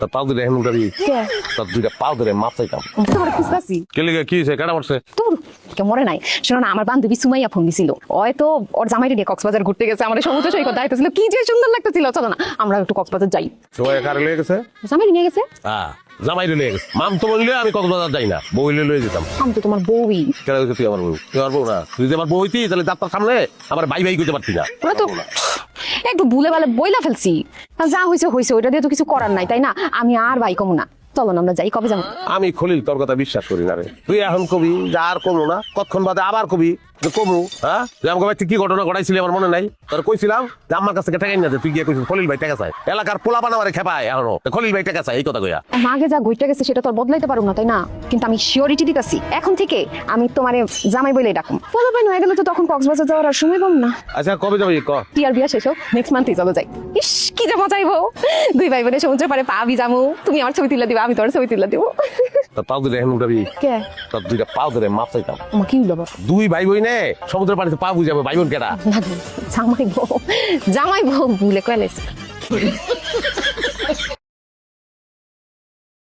তা পাও দিলে হেমন করি কে তা দুইটা পাও দিলে মাপ চাইতাম তোমার খুঁজতাছি কে লিগে কি হয়েছে কেডা মারছে তোর কে মরে নাই শোনো না আমার বান্ধবী সুমাইয়া ফোন দিছিল হয়তো ওর জামাইরে নিয়ে কক্সবাজার ঘুরতে গেছে আমাদের সমুদ্র সৈকত দাঁড়াইতেছিল কি যে সুন্দর লাগতেছিল চলো না আমরা একটু কক্সবাজার যাই সবাই কারে লয়ে গেছে জামাইরে নিয়ে গেছে হ্যাঁ জামাই লয়ে গেছে মাম তো বললে আমি কক্সবাজার যাই না বউ লয়ে যেতাম আমি তো তোমার বউই কেন তুই আমার বউ তুই আমার বউ না তুই যদি আমার বউ হইতি তাহলে যাত্রার সামনে আমার ভাই ভাই কইতে পারতি না ওরা তো একটু ভুলে ভালে বইলা ফেলছি যা হয়েছে হয়েছে ওইটা দিয়ে তো কিছু করার নাই তাই না আমি আর ভাই কমু না চলো না আমরা যাই কবে যাবো আমি খলিল তোর কথা বিশ্বাস করি না রে তুই এখন কবি যা আর কমু না কতক্ষণ বাদে আবার কবি যে কমু হ্যাঁ যে আমাকে ভাই কি ঘটনা ঘটাইছিলি আমার মনে নাই তোর কইছিলাম যে আমার কাছ থেকে টাকা না তুই গিয়ে কইছিস খলিল ভাই টাকা চাই এলাকার পোলা বানাবারে খেপায় এখনো খলিল ভাই টাকা চাই এই কথা কইয়া মাকে যা ঘুরতে গেছে সেটা তো আর বদলাইতে পারবো না তাই না কিন্তু আমি শিওরিটি দিতেছি এখন থেকে আমি তোমারে জামাই বলে ডাকুম বলো ভাই হয়ে গেলে তো তখন কক্সবাজার যাওয়ার আর সময় পাবো না আচ্ছা কবে যাবি ক টিয়ার বিয়া শেষ হোক নেক্সট মান্থই চলো যাই ইস কি যে মজাইবো দুই ভাই বোনে সমুদ্রের পারে পাবি যাবো তুমি আমার ছবি তুলে দিবা আমি তোর ছবি তুলে দিব তা পাও দিলে হেমন করি কে তা দুইটা পাও দিলে মাপ চাইতাম আমার কি হলো দুই ভাই বই নে সমুদ্রের পানিতে পা বুঝাবে ভাই বোন কেডা জামাই বউ ভুলে কয়েলেছে